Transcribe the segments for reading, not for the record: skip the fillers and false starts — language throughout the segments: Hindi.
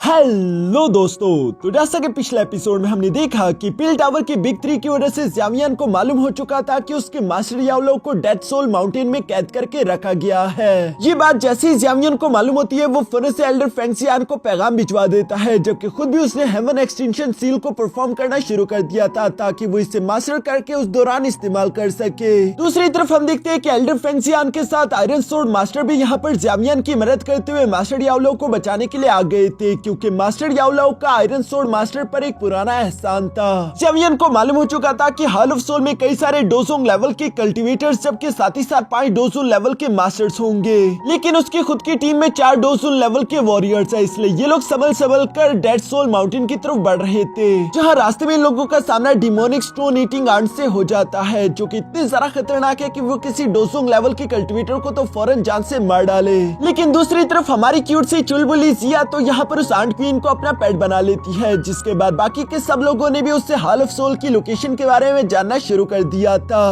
हेलो दोस्तों, तो जैसा कि पिछले एपिसोड में हमने देखा कि पिल टावर की बिग 3 की वजह से ज़्यावियन को मालूम हो चुका था कि उसके मास्टर याओलो को डेथ सोल माउंटेन में कैद करके रखा गया है। ये बात जैसे ही ज़्यावियन को मालूम होती है, वो फौरन से एल्डर फेंगशियान को पैगाम भिजवा देता है, जबकि खुद भी उसने हेवन एक्सटेंशन सील को परफॉर्म करना शुरू कर दिया था ताकि वो इसे मास्टर करके उस दौरान इस्तेमाल कर सके। दूसरी तरफ हम देखते हैं कि एल्डर फेंगशियान के साथ आयरन सोर्ड मास्टर भी यहाँ पर ज़्यावियन की मदद करते हुए मास्टर याओलो को बचाने के लिए आ गए थे, क्योंकि मास्टर याओलो का आयरन सोर्ड मास्टर पर एक पुराना एहसान था। ज़्यावियन को मालूम हो चुका था कि हॉल ऑफ सोल में कई सारे डोजोंग लेवल के कल्टीवेटर्स जबकि साथ ही साथ 5 डोजोंग लेवल के मास्टर्स होंगे, लेकिन उसकी खुद की टीम में 4 डोजोंग लेवल के वॉरियर्स है। इसलिए ये लोग संभल कर डेड सोल माउंटेन की तरफ बढ़ रहे थे, जहाँ रास्ते में लोगों का सामना डिमोनिक स्टोन ईटिंग आंट से हो जाता है, जो कि इतनी ज्यादा खतरनाक है कि वो किसी डोजोंग लेवल के कल्टीवेटर को तो फौरन जान से मार डाले। लेकिन दूसरी तरफ हमारी क्यूट सी चुलबुली जिया तो यहाँ पर उस आंट क्वीन को अपना पेट बना लेती है, जिसके बाद बाकी के सब लोगों ने भी उससे हॉल ऑफ सोल की लोकेशन के बारे में जानना शुरू कर दिया था।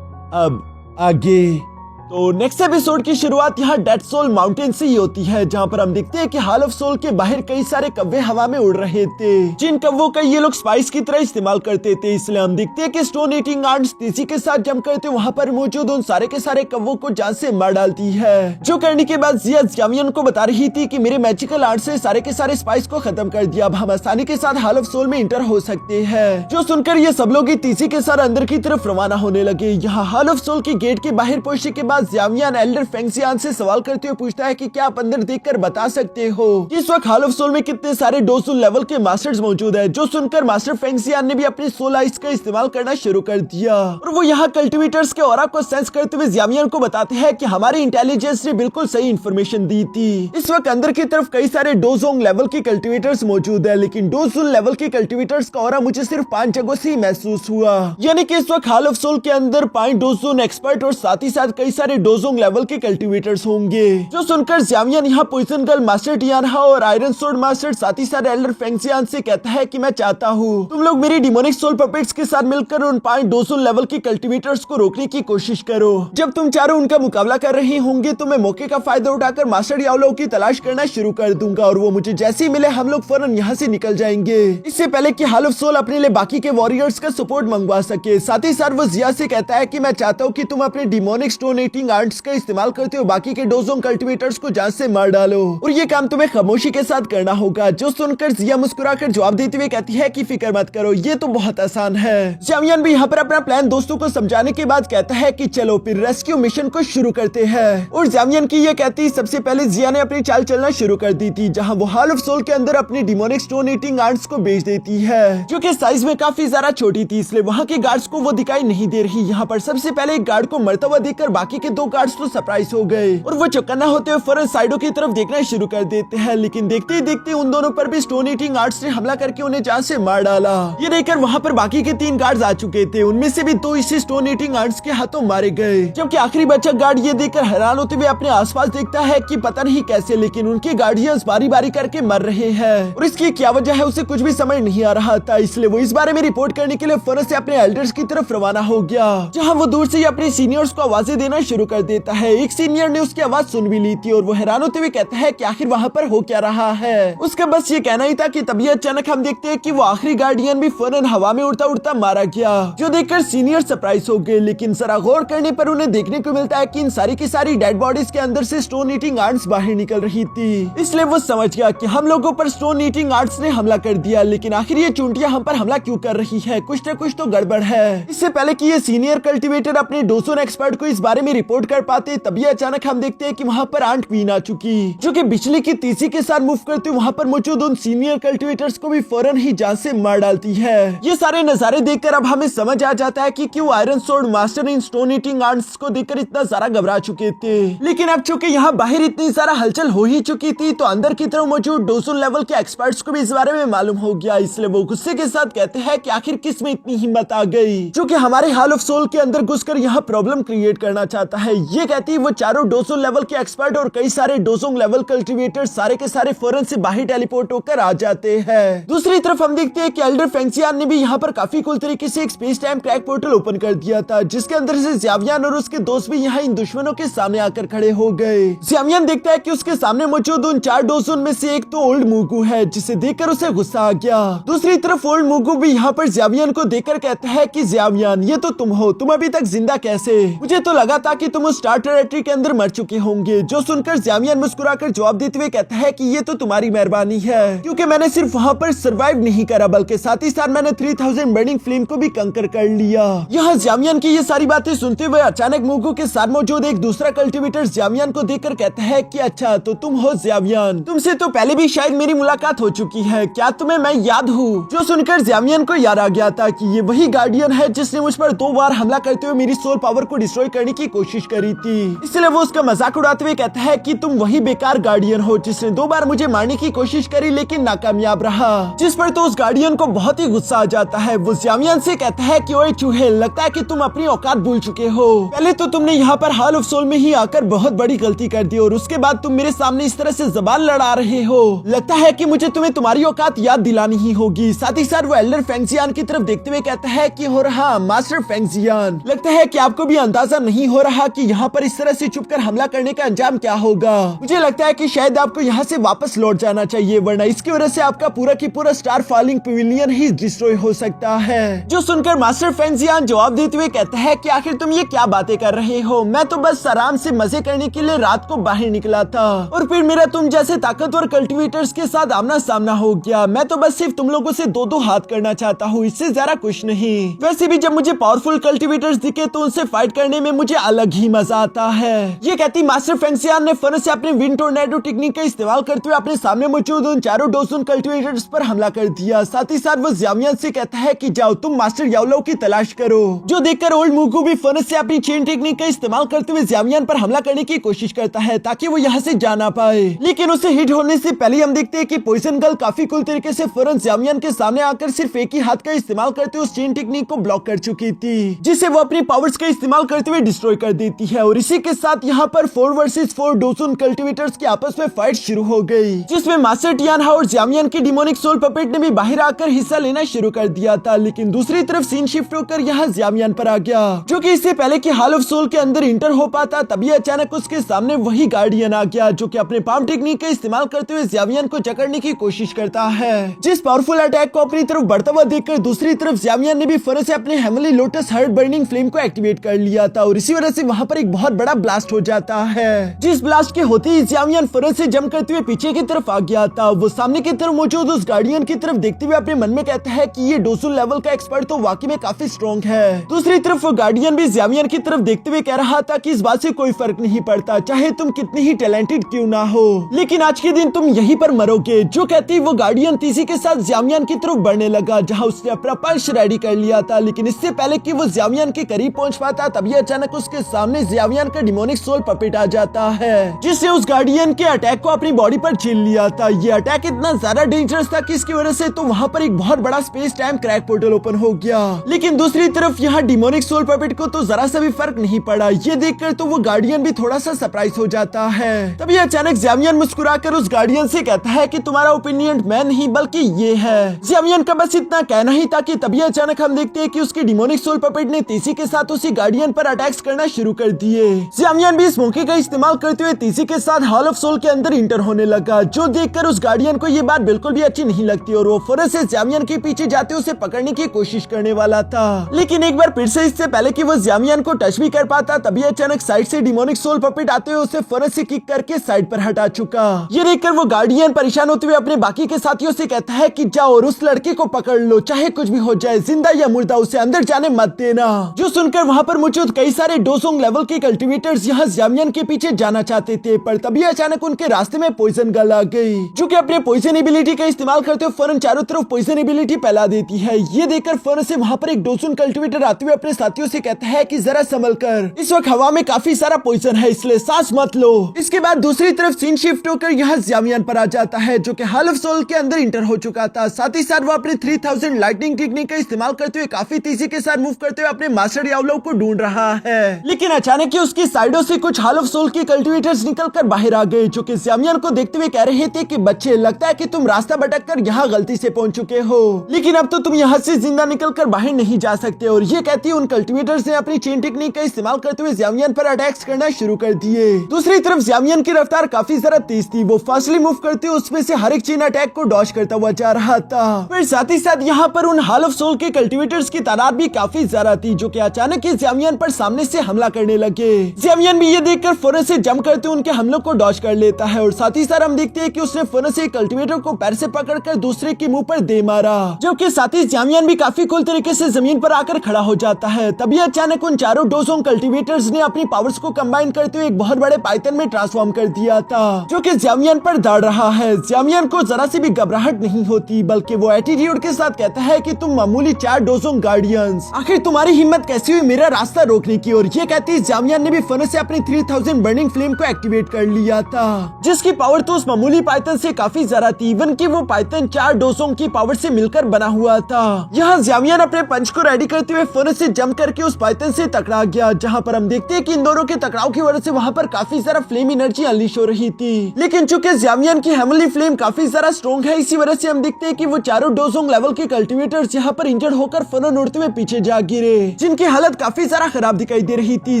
अब आगे तो नेक्स्ट एपिसोड की शुरुआत यहाँ डेड सोल माउंटेन से ही होती है, जहाँ पर हम देखते हैं कि हॉल ऑफ सोल के बाहर कई सारे कव्वे हवा में उड़ रहे थे, जिन कव्वों का ये लोग स्पाइस की तरह इस्तेमाल करते थे। इसलिए हम देखते हैं कि स्टोन ईटिंग आंट्स तेजी के साथ जम करते वहाँ पर मौजूद उन सारे के सारे कव्वों को जान से मार डालती है, जो करने के बाद जिया ज़्यावियन को बता रही थी कि मेरे मैजिकल आर्ट से सारे के सारे स्पाइस को खत्म कर दिया, अब हम आसानी के साथ हॉल ऑफ सोल में इंटर हो सकते हैं। जो सुनकर ये सब लोग तेजी के साथ अंदर की तरफ रवाना होने लगे। यहाँ हॉल ऑफ सोल के गेट के बाहर पहुंचने के बाद ज़्यावियन फेंगशियान से सवाल करते हुए पूछता है कि क्या आप अंदर देखकर बता सकते हो कि इस वक्त हॉल ऑफ सोल में कितने सारे डोजोंग लेवल के मास्टर्स मौजूद है। जो सुनकर मास्टर फेंगशियान ने भी अपने सोल आइस का इस्तेमाल करना शुरू कर दिया और वो यहाँ कल्टीवेटर्स के ऑरा को सेंस करते हुए ज़्यावियन को बताते हैं कि हमारी इंटेलिजेंस ने बिल्कुल सही इंफॉर्मेशन दी थी। इस वक्त अंदर की तरफ कई सारे डोजोंग लेवल के कल्टीवेटर्स मौजूद है, लेकिन डोजोंग लेवल के कल्टीवेटर्स का ऑरा मुझे सिर्फ 5 जगहों से ही महसूस हुआ, यानी कि इस वक्त हॉल ऑफ सोल के अंदर 5 डोजोंग एक्सपर्ट और साथ ही साथ कई सारे डोजोंग लेवल के कल्टीवेटर्स होंगे। जो सुनकर ज़्यावियन यहाँ पॉइजन गर्ल मास्टर टियानहा और आयरन सोर्ड मास्टर साथ ही साथ एल्डर फेंगशियान से कहता है कि मैं चाहता हूँ तुम लोग मेरी डिमोनिक सोल पपेट्स के साथ मिलकर उन 5 डोजोंग लेवल के कल्टीवेटर्स को रोकने की कोशिश करो। जब तुम चारों उनका मुकाबला कर रहे होंगे तो मैं मौके का फायदा उठाकर मास्टर याओलो की तलाश करना शुरू कर दूंगा और वो मुझे जैसे ही मिले हम लोग फौरन यहाँ से निकल जाएंगे, इससे पहले कि हॉल ऑफ सोल अपने लिए बाकी के वॉरियर्स का सपोर्ट मंगवा सके। साथ ही साथ वो जिया से कहता है कि मैं चाहता हूँ कि तुम अपने डिमोनिक स्टोन ईटिंग आर्ट्स का इस्तेमाल करते हो बाकी के डोजोंग कल्टीवेटर्स को जान से मार डालो और ये काम तुम्हें खामोशी के साथ करना होगा। जो सुनकर जिया मुस्कुराकर जवाब देते हुए कहती है कि फिक्र मत करो, ये तो बहुत आसान है। ज़्यावियन भी यहाँ पर अपना प्लान दोस्तों को समझाने के बाद कहता है कि चलो फिर रेस्क्यू मिशन को शुरू करते हैं। और ज़्यावियन की ये कहती सबसे पहले जिया ने अपनी चाल चलना शुरू कर दी थी, जहाँ वो हॉल ऑफ सोल के अंदर अपनी डिमोनिक स्टोन ईटिंग आर्ट्स को भेज देती है, जो कि साइज में काफी ज्यादा छोटी थी, इसलिए वहाँ के गार्ड्स को वो दिखाई नहीं दे रही। यहाँ पर सबसे पहले एक गार्ड को मरता हुआ देखकर बाकी के 2 गार्ड्स तो सरप्राइज हो गए और वो चौकन्ना होते हुए फौरन साइडों की तरफ देखना शुरू कर देते हैं, लेकिन देखते ही देखते उन दोनों पर भी स्टोन ईटिंग आर्ट्स ने हमला करके उन्हें जान से मार डाला। ये देखकर वहाँ पर बाकी के 3 गार्ड्स आ चुके थे, उनमें से भी 2 इसी स्टोन ईटिंग आर्ट्स के हाथों मारे गए, जबकि आखिरी बचा गार्ड ये देखकर हैरान होते हुए अपने आसपास देखता है कि पता नहीं कैसे लेकिन उनके गार्डियंस बारी बारी करके मर रहे हैं और इसकी क्या वजह है उसे कुछ भी समझ नहीं आ रहा था। इसलिए वो इस बारे में रिपोर्ट करने के लिए फौरन से अपने एल्डर्स की तरफ रवाना हो गया, जहाँ वो दूर से ही अपने सीनियर्स को आवाजें देना शुरू कर देता है। एक सीनियर ने उसकी आवाज सुन भी ली थी और वो हैरान होते हुए कहता है कि आखिर वहाँ पर हो क्या रहा है। उसका बस ये कहना ही था कि तभी अचानक हम देखते हैं कि वो आखिरी गार्डियन भी फौरन हवा में उड़ता उड़ता मारा गया, जो देखकर सीनियर सरप्राइज हो गए। लेकिन जरा गौर करने पर उन्हें देखने को मिलता है कि इन सारी की सारी डेड बॉडीज के अंदर से स्टोन ईटिंग आर्ट्स बाहर निकल रही थी। इसलिए वो समझ गया कि हम लोगों पर स्टोन ईटिंग आर्ट्स ने हमला कर दिया, लेकिन आखिर ये चूंटियां हम पर हमला क्यों कर रही है, कुछ न कुछ तो गड़बड़ है। इससे पहले कि ये सीनियर कल्टीवेटर अपने डोजोंग एक्सपर्ट को इस बारे में रिपोर्ट कर पाते, तभी अचानक हम देखते हैं कि वहाँ पर आंट क्वीन आ चुकी, जो कि बिजली की तेजी के साथ मूव करते वहाँ पर मौजूद उन सीनियर कल्टीवेटर्स को भी फौरन ही जान से मार डालती है। ये सारे नजारे देखकर अब हमें समझ आ जाता है कि क्यों iron sword master in stone eating arts को देखकर इतना सारा घबरा चुके थे। लेकिन अब चूंकि यहाँ बाहर इतनी सारा हलचल हो ही चुकी थी, तो अंदर की तरफ मौजूद डोजोंग लेवल के एक्सपर्ट्स को भी इस बारे में मालूम हो गया। इसलिए वो गुस्से के साथ कहते हैं कि आखिर किस में इतनी हिम्मत आ गई, जो कि हमारे हॉल ऑफ सोल के अंदर घुसकर यहाँ प्रॉब्लम क्रिएट करना चाहता जाता है। ये कहती है वो चारों डोसोंग लेवल के एक्सपर्ट और कई सारे डोसोंग लेवल कल्टीवेटर सारे के सारे फौरन से बाहर टेलीपोर्ट होकर आ जाते हैं। दूसरी तरफ हम देखते हैं कि एल्डर फेंगशियान ने भी यहाँ पर काफी कूल तरीके से एक space time crack portal open कर दिया था, जिसके अंदर से ज़्यावियन और उसके दोस्त भी यहाँ इन दुश्मनों के सामने आकर खड़े हो गए। ज़्यावियन देखता है कि उसके सामने मौजूद उन 4 डोसों में से एक तो ओल्ड मुगु है, जिसे देखकर उसे गुस्सा आ गया। दूसरी तरफ ओल्ड मुगु भी यहाँ पर ज़्यावियन को देखकर कहता है कि ज़्यावियन ये तो तुम हो, तुम अभी तक जिंदा कैसे? मुझे तो लगा था कि तुम उस स्टार टेरिटरी के अंदर मर चुके होंगे। जो सुनकर ज़्यावियन मुस्कुराकर जवाब देते हुए कहता है कि ये तो तुम्हारी मेहरबानी है, क्योंकि मैंने सिर्फ वहाँ पर सर्वाइव नहीं करा बल्कि साथ ही साथ मैंने 3000 बर्निंग फ्लेम को भी कंकर कर लिया। यहाँ ज़्यावियन की ये सारी बातें सुनते हुए अचानक मुगु के साथ मौजूद एक दूसरा कल्टीवेटर ज़्यावियन को देखकर कहता है कि अच्छा तो तुम हो ज़्यावियन, तुमसे तो पहले भी शायद मेरी मुलाकात हो चुकी है, क्या तुम्हें मैं याद हूँ? जो सुनकर ज़्यावियन को याद आ गया था कि ये वही गार्डियन है जिसने मुझ पर 2 बार हमला करते हुए मेरी सोल पावर को डिस्ट्रॉय करने की कोशिश करी थी। इसलिए वो उसका मजाक उड़ाते हुए कहता है कि तुम वही बेकार गार्डियन हो जिसने 2 बार मुझे मारने की कोशिश करी लेकिन नाकामयाब रहा। जिस पर तो उस गार्डियन को बहुत ही गुस्सा आ जाता है। वो ज़्यावियन से कहता है कि ओए चूहे, लगता है कि तुम अपनी औकात भूल चुके हो। पहले तो तुमने यहाँ पर हॉल ऑफ सोल में ही आकर बहुत बड़ी गलती कर दी और उसके बाद तुम मेरे सामने इस तरह से ज़बान लड़ा रहे हो। लगता है कि मुझे तुम्हें तुम्हारी औकात याद दिलानी ही होगी। साथ ही साथ वो एल्डर फेंगशियान की तरफ देखते हुए कहता है कि हो रहा मास्टर फेंगशियान, लगता है कि आपको भी अंदाजा नहीं हो रहा कि यहाँ पर इस तरह से छुपकर हमला करने का अंजाम क्या होगा। मुझे लगता है कि शायद आपको यहाँ से वापस लौट जाना चाहिए, वरना इसकी वजह से आपका पूरा की पूरा स्टार फॉलिंग पवेलियन ही डिस्ट्रॉय हो सकता है। जो सुनकर मास्टर फेंगशियान जवाब देते हुए कहता है कि आखिर तुम ये क्या बातें कर रहे हो? मैं तो बस आराम से मजे करने के लिए रात को बाहर निकला था और फिर मेरा तुम जैसे ताकतवर कल्टीवेटर्स के साथ आमना सामना हो गया। मैं तो बस सिर्फ तुम लोगों से 2-2 हाथ करना चाहता हूँ, इससे ज्यादा कुछ नहीं। वैसे भी जब मुझे पावरफुल कल्टीवेटर्स दिखे तो उनसे फाइट करने में मुझे अलग ही मजा आता है। ये कहती मास्टर फेंगशियान ने फौरन से अपने विंड टोर्नेडो टेक्निक का इस्तेमाल करते हुए अपने सामने मौजूद उन 4 डोसोन कल्टीवेटर्स पर हमला कर दिया। साथ ही साथ वो ज़्यावियन से कहता है कि जाओ तुम मास्टर याओलो की तलाश करो। जो देखकर ओल्ड मुगु भी फौरन से अपनी चेन टेक्निक का इस्तेमाल करते हुए ज़्यावियन पर हमला करने की कोशिश करता है ताकि वो यहाँ से जा ना पाए। लेकिन उसे हिट होने से पहले हम देखते हैं कि पॉइजन गर्ल काफी कूल तरीके से फौरन ज़्यावियन के सामने आकर सिर्फ एक ही हाथ का इस्तेमाल करते हुए उस चेन टेक्निक को ब्लॉक कर चुकी थी, जिसे वो अपनी पावर्स का इस्तेमाल करते हुए डिस्ट्रॉय कर देती है। और इसी के साथ यहाँ पर 4 वर्सेस 4 डोसोन कल्टीवेटर्स की आपस में फाइट शुरू हो गई, जिसमें मास्टर टियानहा और ज़्यावियन की डिमोनिक सोल पपेट ने भी बाहर आकर हिस्सा लेना शुरू कर दिया था। लेकिन दूसरी तरफ सीन शिफ्ट होकर यहाँ ज़्यावियन पर आ गया, जो कि इससे पहले कि हॉल ऑफ सोल के अंदर इंटर हो पाता तभी अचानक उसके सामने वही गार्डियन आ गया, जो कि अपने पाम टेक्निक का इस्तेमाल करते हुए ज़्यावियन को जकड़ने की कोशिश करता है। जिस पावरफुल अटैक को अपनी तरफ बढ़ता हुआ देखकर दूसरी तरफ ज़्यावियन ने भी फौरन से अपने heavenly lotus heart burning flame को एक्टिवेट कर लिया था और इसी वजह से वहाँ पर एक बहुत बड़ा ब्लास्ट हो जाता है। जिस ब्लास्ट के होते ही ज़्यावियन फौरन से जंप करते हुए पीछे की तरफ आ गया था। वो सामने की तरफ मौजूद उस गार्डियन की तरफ देखते हुए अपने मन में कहता है कि ये डोसोन लेवल का एक्सपर्ट तो वाकई में काफी स्ट्रॉन्ग है। दूसरी तरफ वो गार्डियन भी ज़्यावियन की तरफ देखते हुए कह रहा था कि इस बात से कोई फर्क नहीं पड़ता, चाहे तुम कितनी ही टैलेंटेड क्यों ना हो, लेकिन आज के दिन तुम यहीं पर मरोगे। जो कहती वो गार्डियन तेजी के साथ ज़्यावियन की तरफ बढ़ने लगा, जहाँ उसने अपना पंच रेडी कर लिया था। लेकिन इससे पहले कि वो ज़्यावियन के करीब पहुंच पाता तभी अचानक उसके सामने ज़्यावियन का डिमोनिक सोल पपेट आ जाता है, जिससे उस गार्डियन के अटैक को अपनी बॉडी पर झेल लिया था। ये अटैक इतना ज्यादा डेंजरस था कि इसकी वजह से तो वहाँ पर एक बहुत बड़ा space time crack portal open हो गया। लेकिन दूसरी तरफ यहाँ डिमोनिक सोल पपेट को तो जरा सा भी फर्क नहीं पड़ा। ये देखकर तो वो गार्डियन भी थोड़ा सा सरप्राइज हो जाता है। तभी अचानक ज़्यावियन मुस्कुराकर उस गार्डियन से कहता है कि तुम्हारा ओपिनियन मैं नहीं बल्कि ये है। ज़्यावियन का बस इतना कहना ही था कि तभी अचानक हम देखते हैं कि उसके डिमोनिक सोल पपेट ने तेजी के साथ उसी गार्डियन पर अटैक्स करना शुरू कर दिए। ज़्यावियन भी इस मौके का इस्तेमाल करते हुए तेजी के साथ हॉल ऑफ सोल के अंदर इंटर होने लगा, जो देखकर उस गार्डियन को ये बात बिल्कुल भी अच्छी नहीं लगती और वो फौरन से ज़्यावियन के पीछे जाते उसे पकड़ने की कोशिश करने वाला था। लेकिन एक बार फिर से इससे पहले कि वो ज़्यावियन को टच भी कर पाता तभी अचानक साइड से डिमोनिक सोल पपेट आते हुए उसे फौरन से किक करके साइड पर हटा चुका। ये देखकर वो गार्डियन परेशान होते हुए अपने बाकी के साथियों से कहता है कि जाओ और उस लड़के को पकड़ लो, चाहे कुछ भी हो जाए, जिंदा या मुर्दा उसे अंदर जाने मत देना। जो सुनकर वहाँ पर मौजूद कई सारे डोसोंग लेवल के कल्टीवेटर्स यहाँ ज़्यावियन के पीछे जाना चाहते थे, पर तभी अचानक उनके रास्ते में पॉइजन गर्ल आ गई, जो कि अपने पॉइजन एबिलिटी का इस्तेमाल करते हुए फौरन चारों तरफ पॉइजन एबिलिटी फैला देती है। ये देखकर फौरन से वहाँ पर एक डोसोन कल्टीवेटर आते हुए अपने साथियों से कहता है कि जरा संभल कर, इस वक्त हवा में काफी सारा पॉइजन है, इसलिए सांस मत लो। इसके बाद दूसरी तरफ सीन शिफ्ट होकर यहाँ ज़्यावियन पर आ जाता है, जो कि हॉल ऑफ सोल के अंदर इंटर हो चुका था। साथ ही साथ वो अपने 3000 लाइटनिंग टेक्निक का इस्तेमाल करते हुए काफी तेजी के साथ मूव करते हुए अपने मास्टर याओलो को ढूंढ रहा है। लेकिन अचानक ही उसकी साइडों से कुछ हाल ऑफ सोल के कल्टिवेटर्स निकलकर बाहर आ गए, जो कि ज़्यामियन को देखते हुए कह रहे थे कि बच्चे, लगता है कि तुम रास्ता भटककर यहाँ गलती से पहुंच चुके हो, लेकिन अब तो तुम यहाँ से जिंदा निकलकर बाहर नहीं जा सकते। और ये कहती उन कल्टिवेटर्स ने अपनी चेन टेक्निक का इस्तेमाल करते हुए ज़्यामियन पर अटैक्स करना शुरू कर दिए। दूसरी तरफ ज़्यामियन की रफ्तार काफी ज्यादा तेज थी, वो फास्टली मूव करते हुए उसमें से हर एक चेन अटैक को डॉज करता हुआ जा रहा था। फिर साथ ही साथ यहाँ पर उन हाल ऑफ सोल के कल्टिवेटर्स की तादाद भी काफी ज्यादा थी, जो कि अचानक ही ज़्यामियन पर सामने से हमला करने लगे। ज़्यामियन भी ये देखकर फौरन से जंप करते उनके हमलों को डॉज कर लेता है। और साथ ही साथ हम देखते हैं कि उसने फौरन से कल्टिवेटर को पैर से पकड़कर दूसरे के मुंह पर दे मारा, जो कि साथ ही ज़्यामियन भी काफी कूल तरीके से जमीन पर आकर खड़ा हो जाता है। तभी अचानक उन चारों डोजोंग कल्टिवेटर्स ने अपनी पावर्स को कंबाइन करते हुए एक बहुत बड़े पाइथन में ट्रांसफॉर्म कर दिया था, जो कि ज़्यामियन पर दौड़ रहा है। ज़्यामियन को जरा सी भी घबराहट नहीं होती, बल्कि वो एटीट्यूड के साथ कहता है कि तुम मामूली 4 डोजोंग गार्डियंस, आखिर तुम्हारी हिम्मत कैसी हुई मेरा रास्ता रोकने की। और ये कहती ज़्यामियन ने भी फौरन से अपनी 3000 बर्निंग फ्लेम को एक्टिवेट कर लिया था, जिसकी पावर तो उस मामूली पाइथन से काफी ज्यादा थी, इवन कि वो पाइथन 4 डोजोंग की पावर से मिलकर बना हुआ था। यहाँ ज़्यामियन अपने पंच को रेडी करते हुए फौरन से जंप करके उस पाइथन से टकरा गया, जहाँ पर हम देखते हैं कि इन दोनों के टकराव की वजह से वहाँ पर काफी सारा फ्लेम एनर्जी अनलीश हो रही थी। लेकिन चूंकि ज़्यामियन की हेवनली फ्लेम काफी ज्यादा स्ट्रॉन्ग है, इसी वजह से हम देखते हैं कि वो चारों डोजोंग लेवल के कल्टिवेटर्स यहाँ पर इंजर्ड होकर फौरन उड़ते हुए पीछे जा गिरे, जिनकी हालत काफी ज्यादा खराब दिखाई दे रही थी।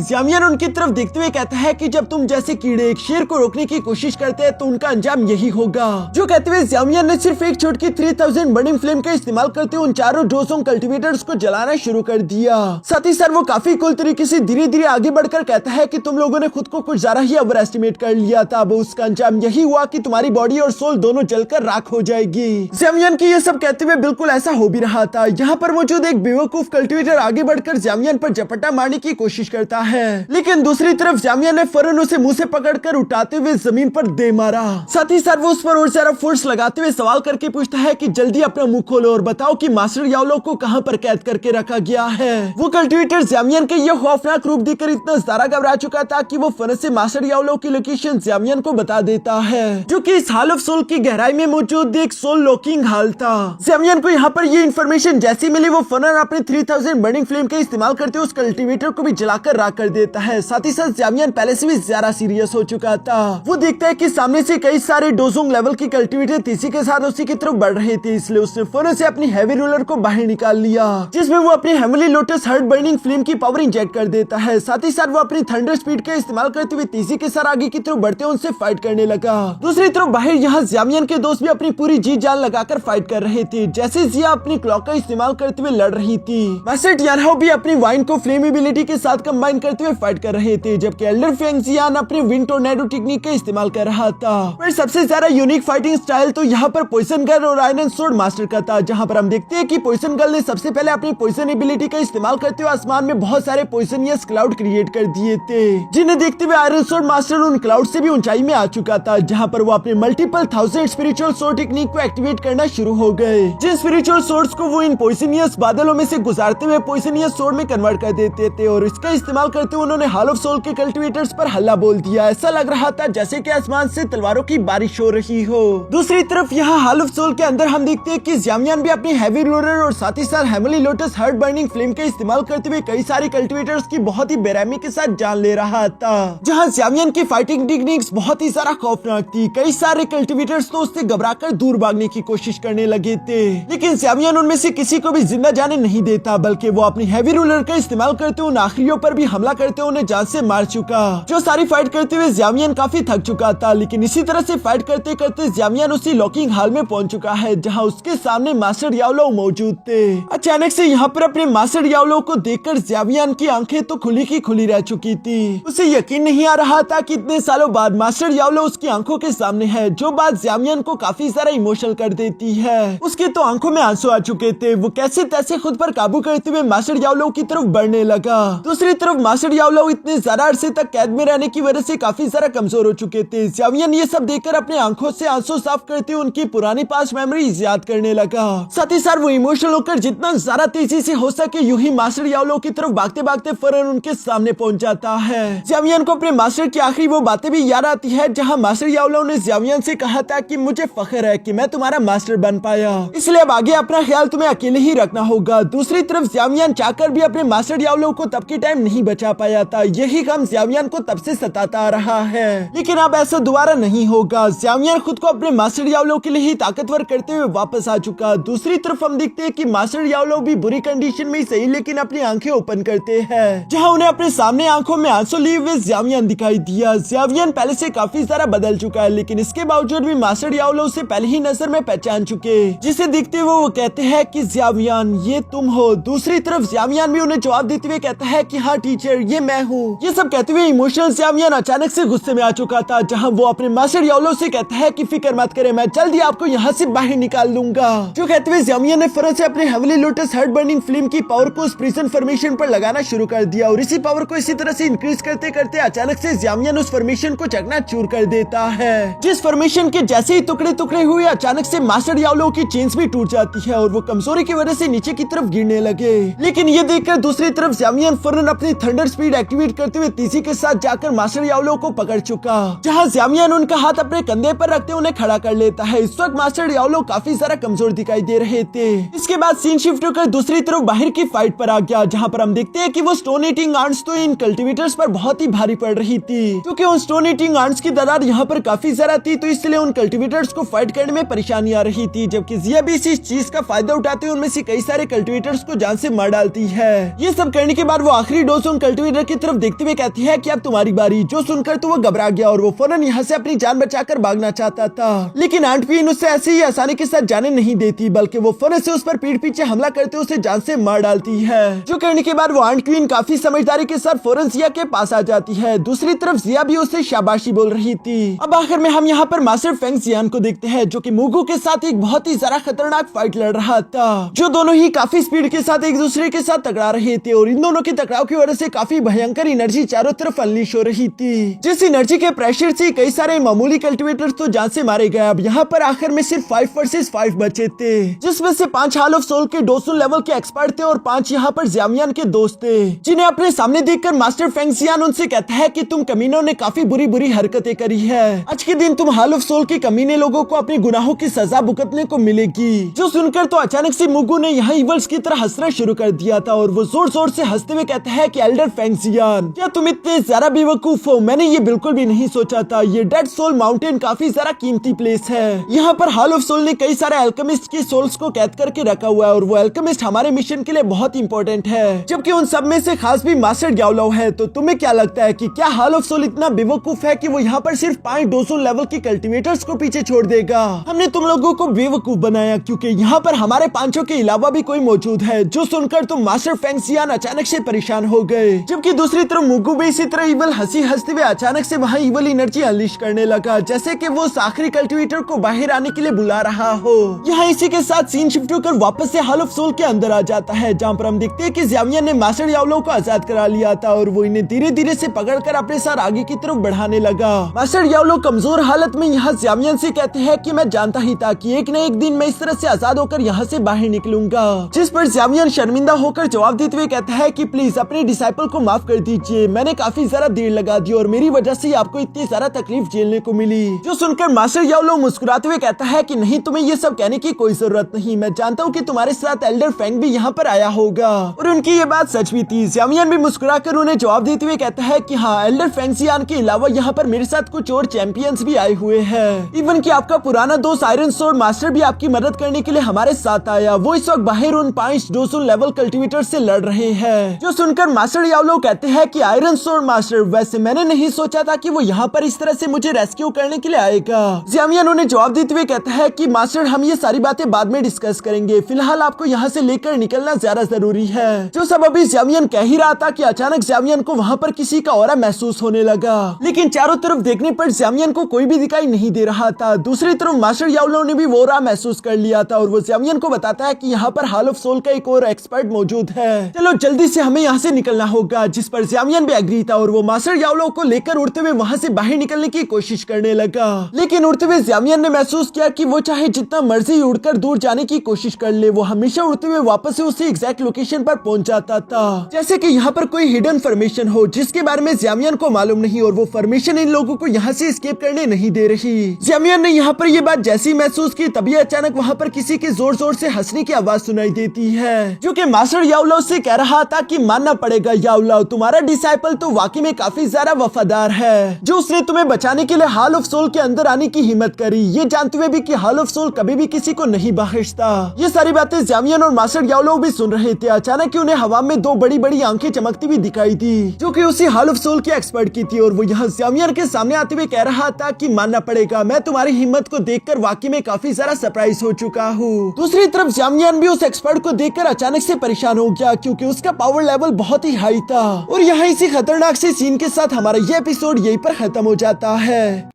ज़्यामियन उनकी तरफ देखते हुए कहता है कि जब तुम जैसे कीड़े एक शेर को रोकने की कोशिश करते हैं तो उनका अंजाम यही होगा। जो कहते हुए ज़्यामियन ने सिर्फ एक छोटी 3000 बर्निंग फ्लेम का इस्तेमाल करते हुए उन चारों डोजोंग कल्टिवेटर्स को जलाना शुरू कर दिया। साथ ही साथ वो काफी कूल तरीके से धीरे धीरे आगे बढ़कर कहता है कि तुम लोगों ने खुद को कुछ ज्यादा ही ओवर एस्टिमेट कर लिया था। अब उसका अंजाम यही हुआ कि तुम्हारी बॉडी और सोल दोनों जलकर राख हो जाएगी। ज़्यामियन की ये सब कहते हुए बिल्कुल ऐसा हो भी रहा था। यहाँ पर मौजूद एक बेवकूफ कल्टिवेटर आगे बढ़कर ज़्यामियन पर झपट्टा मारने की कोशिश करता है, लेकिन दूसरी तरफ ज़्यामियन ने फौरन उसे मुंह से पकड़कर उठाते हुए जमीन पर दे मारा। साथ ही साथ वो उस पर और सारा फोर्स लगाते हुए सवाल करके पूछता है कि जल्दी अपना मुंह खोलो और बताओ कि मास्टर याओलो को कहां पर कैद करके रखा गया है। वो कल्टिवेटर ज़्यामियन के ये खौफनाक रूप देखकर इतना ज्यादा घबरा चुका था कि वो फौरन से मास्टर याओलो की लोकेशन ज़्यामियन को बता देता है, जो कि इस हाल ऑफ सोल की गहराई में मौजूद एक सोल लॉकिंग हाल था। ज़्यामियन को यहाँ पर ये इन्फॉर्मेशन जैसी मिली, वो फौरन अपने 3000 बर्निंग फ्लेम का इस्तेमाल करते हुए उस कल्टिवेटर को भी जलाकर राख कर देता है। साथ ही साथ ज़्यामियन पहले से भी ज्यादा सीरियस हो चुका था। वो देखता है कि सामने से कई सारे डोजोंग लेवल की कल्टिवेटर तेजी के साथ उसी की तरफ बढ़ रहे थे, इसलिए उसने फौरन से अपनी हैवी रोलर को बाहर निकाल लिया, जिसमें वो अपनी heavenly lotus heart burning flame की पावर इंजेक्ट कर देता है। साथ ही साथ वो अपनी थंडर स्पीड का इस्तेमाल करते हुए तेजी के साथ आगे की तरफ बढ़ते हुए उनसे फाइट करने लगा। दूसरी तरफ बाहर यहाँ ज़्यामियन के दोस्त भी अपनी पूरी जी जान लगाकर फाइट कर रहे थे। जैसे जिया अपनी क्लॉक का इस्तेमाल करते हुए लड़ रही थी, मास्टर टियानहाओ भी अपनी वाइन को फ्लेम एबिलिटी के साथ कंबाइन करते हुए फाइट कर रहे थे, जबकि एल्डर फेंग जियान अपने विंड टोर्नेडो टेक्निक का इस्तेमाल कर रहा था। पर सबसे ज्यादा यूनिक फाइटिंग स्टाइल तो यहाँ पर पॉइजन गर्ल और आयरन सोर्ड मास्टर का था, जहाँ पर हम देखते हैं कि पॉइजन गर्ल ने सबसे पहले अपनी पॉइजन एबिलिटी का इस्तेमाल करते हुए आसमान में बहुत सारे पॉइजनियस क्लाउड क्रिएट कर दिए थे, जिन्हें देखते हुए आयरन सोर्ड मास्टर उन क्लाउड से भी ऊंचाई में आ चुका था, जहाँ पर वो अपने मल्टीपल 1000 स्पिरिचुअल सोर्ड टेक्निक को एक्टिवेट करना शुरू हो गए। जिन स्पिरिचुअल सोर्ड्स को वो इन पॉइजनियस बादलों में से गुजारते हुए पॉइजनियस सोर्ड में कन्वर्ट कर देते थे, और इसका इस्तेमाल करते हुए उन्होंने हाल ऑफ सोल के कल्टिवेटर्स पर हल्ला बोल दिया। ऐसा लग रहा था जैसे कि आसमान से तलवारों की बारिश हो रही हो। दूसरी तरफ यहाँ हाल ऑफ सोल के अंदर हम देखते हैं कि ज़्यामियन भी अपनी हैवी रोलर और साथ ही साथ heavenly lotus heart burning flame का इस्तेमाल करते हुए कई सारे कल्टिवेटर्स की बहुत ही बेरहमी के साथ जान ले रहा था। जहाँ ज़्यामियन की फाइटिंग टेक्निक्स बहुत ही सारा खौफनाक थी। कई सारे कल्टिवेटर्स तो उससे घबराकर दूर भागने की कोशिश करने लगे थे, लेकिन ज़्यामियन उनमें से किसी को भी जिंदा जाने नहीं देता, बल्कि वो अपनी हैवी रोलर का इस्तेमाल करते हुए उन आखिरियों पर भी हमला करते हुए उन्हें जान से मार चुका। जो सारी फाइट करते हुए ज़्यामियन काफी थक चुका था, लेकिन इसी तरह से फाइट करते करते ज़्यामियन उसी लॉकिंग हाल में पहुंच चुका है, जहां उसके सामने मास्टर याओलो मौजूद थे। अचानक से यहाँ पर अपने मास्टर याओलो को देखकर ज़्यामियन की आंखें तो खुली की खुली रह चुकी थी। उसे यकीन नहीं आ रहा था कि इतने सालों बाद मास्टर याओलो उसकी आंखों के सामने है, जो बात ज़्यामियन को काफी सारा इमोशनल कर देती है। उसकी तो आंखों में आंसू आ चुके थे। वो कैसे तैसे खुद पर काबू करते हुए मास्टर याओलो की तरफ बढ़ने लगा। दूसरी तरफ मास्टर याओलो इतने ज्यादा अरसे तक कैद में रहने की वजह से काफी ज्यादा कमजोर हो चुके थे। ज़्यामियन ये सब देखकर अपने आंखों से आंसू साफ करते हुए उनकी पुरानी पास्ट मेमोरीज याद करने लगा। साथ ही साथ वो इमोशनल होकर जितना ज्यादा तेजी से हो सके यूं ही मास्टर याओलो की तरफ भागते भागते फौरन उनके सामने पहुंच जाता है। ज़्यामियन को अपने मास्टर की आखिरी वो बातें भी याद आती है, जहाँ मास्टर याओलो ने ज़्यामियन से कहा था कि मुझे फख्र है कि मैं तुम्हारा मास्टर बन पाया, इसलिए अब आगे अपना ख्याल तुम्हें अकेले ही रखना होगा। दूसरी तरफ ज़्यामियन चाहकर भी अपने मास्टर याओलो को तब के टाइम नहीं बचा पाया था। यही गम ज़ियावियन को तब से सताता आ रहा है, लेकिन अब ऐसा दोबारा नहीं होगा। ज़ियावियन खुद को अपने मास्टर याओलो के लिए ही ताकतवर करते हुए वापस आ चुका। दूसरी तरफ हम देखते हैं कि मास्टर याओलो भी बुरी कंडीशन में ही सही लेकिन अपनी आंखें ओपन करते हैं, जहां उन्हें अपने सामने आंखों में आंसू लिए हुए ज़ियावियन दिखाई दिया। ज़ियावियन पहले से काफी सारा बदल चुका है, लेकिन इसके बावजूद भी मास्टर याओलो उसे पहले ही नजर में पहचान चुके, जिसे देखते हुए वो कहते हैं कि ज़ियावियन ये तुम हो। दूसरी तरफ ज़ियावियन भी उन्हें जवाब देते हुए कहता है कि हाँ टीचर ये मैं हूँ। ये सब कहते हुए इमोशनल ज़ियावियन अचानक से गुस्से में आ चुका था, जहाँ वो अपने मास्टर याओलो से कहता है कि फिक्र मत करे, मैं जल्दी आपको यहाँ से बाहर निकाल लूंगा। जो कहते हुए ज़ियावियन ने फौरन से अपने heavenly lotus heart burning flame की पावर को उस प्रिजन फॉर्मेशन पर लगाना शुरू कर दिया, और इसी पावर को इसी तरह से इंक्रीज करते करते अचानक से ज़ियावियन उस फॉर्मेशन को चकनाचूर कर देता है, जिस फॉर्मेशन के जैसे ही टुकड़े टुकड़े हुए अचानक से मास्टर याओलो की चेन्स भी टूट जाती है और वो कमजोरी की वजह से नीचे की तरफ गिरने लगे। लेकिन ये देखकर दूसरी तरफ ज़ियावियन फौरन अपनी थंडर स्पीड एक्टिवेट करते हुए तेजी के साथ जाकर मास्टर याओलो को पकड़ चुका, जहां ज़ियावियन उनका हाथ अपने कंधे पर रखते उन्हें खड़ा कर लेता है। इस वक्त मास्टर याओलो काफी सारा कमजोर दिखाई दे रहे थे। इसके बाद सीन शिफ्ट होकर दूसरी तरफ बाहर की फाइट पर आ गया, जहां पर हम देखते हैं कि वो स्टोन ईटिंग आंट्स तो इन कल्टिवेटर्स पर बहुत ही भारी पड़ रही थी, क्योंकि उन स्टोन ईटिंग आंट्स की तादाद यहाँ पर काफी ज्यादा थी, तो इसलिए उन कल्टिवेटर्स को फाइट करने में परेशानी आ रही थी। जबकि जिया भी इस चीज का फायदा उठाते हुए उनमें से कई सारे कल्टिवेटर्स को जान से मार डालती है। ये सब करने के बाद वो आखिरी डोज उन कल्टिवेटर की तरफ देखते हुए कहती है कि अब तुम्हारी बारी। जो सुनकर तो वो घबरा गया और वो फौरन यहाँ से अपनी जान बचाकर भागना चाहता था, लेकिन आंट क्वीन उससे ऐसे ही आसानी के साथ जाने नहीं देती, बल्कि वो फौरन से उस पर पीठ पीछे हमला करते उसे जान से मार डालती है। जो करने के बाद वो आंट क्वीन काफी समझदारी के साथ फौरन जिया के पास आ जाती है। दूसरी तरफ जिया भी उसे शाबाशी बोल रही थी। अब आखिर में हम यहाँ पर मास्टर फेंग जियान को देखते हैं, जो कि मुगु के साथ एक बहुत ही ज्यादा खतरनाक फाइट लड़ रहा था, जो दोनों ही काफी स्पीड के साथ एक दूसरे के साथ टकरा रहे थे, और इन दोनों के टकराव की वजह से काफी भयंकर एनर्जी चारों तरफ अनलीश हो रही थी। जिस एनर्जी के प्रेशर से कई सारे मामूली कल्टिवेटर्स तो जान से मारे गए। अब यहाँ पर आखिर में सिर्फ 5 वर्सेस 5 बचे थे, जिसमें से 5 हाल ऑफ सोल के 200 लेवल के एक्सपर्ट थे और 5 यहाँ पर ज़ियावियन के दोस्त थे, जिन्हें अपने सामने देखकर मास्टर फेंग जियान उनसे कहता है कि तुम कमीनों ने काफी बुरी बुरी हरकतें करी है। आज के दिन तुम हाल ऑफ सोल के कमीने लोगों को अपने गुनाहों की सजा भुगतने को मिलेगी। जो सुनकर तो अचानक से मुगु ने यहाँ इवल्स की तरह हंसना शुरू कर दिया था, और वो जोर जोर से हंसते हुए कहता है कि एल्डर फेंग जियान, क्या तुम इतने ज्यादा बेवकूफ हो? मैंने ये बिल्कुल भी नहीं सोचा था। ये डेड सोल माउंटेन काफी ज्यादा कीमती प्लेस है। यहाँ पर हाल ऑफ सोल ने कई सारे अल्केमिस्ट के सोल्स को कैद करके रखा हुआ है, और वो अल्केमिस्ट हमारे मिशन के लिए बहुत इंपॉर्टेंट है, जबकि उन सब में से खास भी मास्टर याओलो है। तो तुम्हें क्या लगता है कि क्या हाल ऑफ सोल इतना बेवकूफ है कि वो यहाँ पर सिर्फ 5 200 लेवल के कल्टिवेटर्स को पीछे छोड़ देगा? हमने तुम लोगों को बेवकूफ बनाया, क्योंकि यहाँ पर हमारे 5 के अलावा भी कोई मौजूद है। जो सुनकर तुम मास्टर फेंग जियान अचानक से परेशान हो गए, जबकि दूसरी तरफ मुगु भी इसी तरह इवल हंसी हंसते हुए अचानक से वहाँ इवल एनर्जी अनलीश करने लगा, जैसे कि वो आखिरी कल्टिवेटर को बाहर आने के लिए बुला रहा हो। यहाँ इसी के साथ सीन शिफ्ट होकर वापस से हाल ऑफ सोल के अंदर आ जाता है, जहाँ पर हम देखते हैं कि ज़ियावियन ने मास्टर याओलो को आजाद करा लिया था, और वो इन्हें धीरे धीरे से पकड़कर अपने साथ आगे की तरफ बढ़ाने लगा। मास्टर याओलो कमजोर हालत में यहाँ ज़ियावियन से कहते हैं कि मैं जानता ही था कि एक न एक दिन मैं इस तरह से आजाद होकर यहाँ से बाहर निकलूंगा। जिस पर ज़ियावियन शर्मिंदा होकर जवाब देते हुए कहता है कि प्लीज अपने डिसाइपल को माफ कर दीजिए, मैंने काफी ज्यादा देर लगा दी और मेरी वजह से आपको इतनी ज्यादा तकलीफ झेलने को मिली। जो सुनकर मास्टर याओलो मुस्कुराते हुए कहता है कि नहीं, तुम्हें ये सब कहने की कोई जरूरत नहीं। मैं जानता हूँ कि तुम्हारे साथ एल्डर फेंग भी यहाँ पर आया होगा, और उनकी ये बात सच भी थी। ज़ियावियन भी मुस्कुराकर उन्हें जवाब देते हुए कहता है कि हाँ, एल्डर फेंग जियान के अलावा यहाँ पर मेरे साथ कुछ और चैंपियंस भी आए हुए हैं। इवन कि आपका पुराना दोस्त आयरन सोर्ड मास्टर भी आपकी मदद करने के लिए हमारे साथ आया। वो इस वक्त बाहर उन 5 200 लेवल कल्टिवेटर से लड़ रहे हैं। जो सुनकर मास्टर याओलो कहते हैं कि आयरन सोर्ड मास्टर, वैसे मैंने नहीं सोचा था कि वो यहाँ पर इस तरह से मुझे रेस्क्यू करने के लिए आएगा। ज़ियावियन उन्हें जवाब देते हुए कहता है कि मास्टर, हम ये सारी बातें बाद में डिस्कस करेंगे, फिलहाल आपको यहाँ से लेकर निकलना ज्यादा जरूरी है। जो सब अभी ज़ियावियन कह ही रहा था कि अचानक ज़ियावियन को वहाँ पर किसी का ऑरा महसूस होने लगा, लेकिन चारों तरफ देखने पर ज़ियावियन को कोई भी दिखाई नहीं दे रहा था। दूसरी तरफ मास्टर याओलो ने भी वो ऑरा महसूस कर लिया था, और वो ज़ियावियन को बताता है कि यहाँ पर हाल ऑफ सोल का एक और एक्सपर्ट मौजूद है, चलो जल्दी से हमें यहाँ से निकलना होगा। जिस पर ज़ियावियन भी एग्री था, और वो मास्टर याओलो को लेकर उड़ते हुए वहाँ से बाहर निकलने की कोशिश करने लगा। लेकिन उड़ते हुए ज़ियावियन ने महसूस किया कि वो चाहे जितना मर्जी उड़कर दूर जाने की कोशिश कर ले, वो हमेशा उड़ते हुए वापस से उसी एग्जैक्ट लोकेशन पर पहुंच जाता था, जैसे कि यहाँ पर कोई हिडन फॉर्मेशन हो जिसके बारे में ज़ियावियन को मालूम नहीं, और वो फॉर्मेशन इन लोगों को यहाँ से एस्केप करने नहीं दे रही। ज़ियावियन ने यहाँ पर ये बात जैसी महसूस की, तभी अचानक वहाँ पर किसी के जोर जोर से हंसने की आवाज सुनाई देती है, जो कि मास्टर याओलो से कह रहा था कि मानना पड़ेगा याओलाओ, तुम्हारा डिसाइपल तो वाकई में काफी ज्यादा वफादार है, जो उसने तुम्हें बचाने के लिए हॉल ऑफ सोल के अंदर आने की हिम्मत करी, ये जानते हुए भी कि हॉल ऑफ सोल कभी भी किसी को नहीं बख्शता। ये सारी बातें ज़ावियन और मास्टर याओलाओ भी सुन रहे थे। अचानक ही उन्हें हवा में दो बड़ी बड़ी आंखें चमकती हुई दिखाई दी, जो कि उसी हॉल ऑफ सोल के एक्सपर्ट की थी, और वो यहाँ ज़ावियन के सामने आते हुए कह रहा था कि मानना पड़ेगा, मैं तुम्हारी हिम्मत को देखकर वाकई में काफी ज्यादा सरप्राइज हो चुका हूँ। दूसरी तरफ ज़ावियन भी उस एक्सपर्ट को देखकर अचानक से परेशान हो गया, क्योंकि उसका पावर लेवल बहुत ही हाई था। और यहाँ इसी खतरनाक से सीन के साथ हमारा ये एपिसोड यहीं पर खत्म हो जाता है।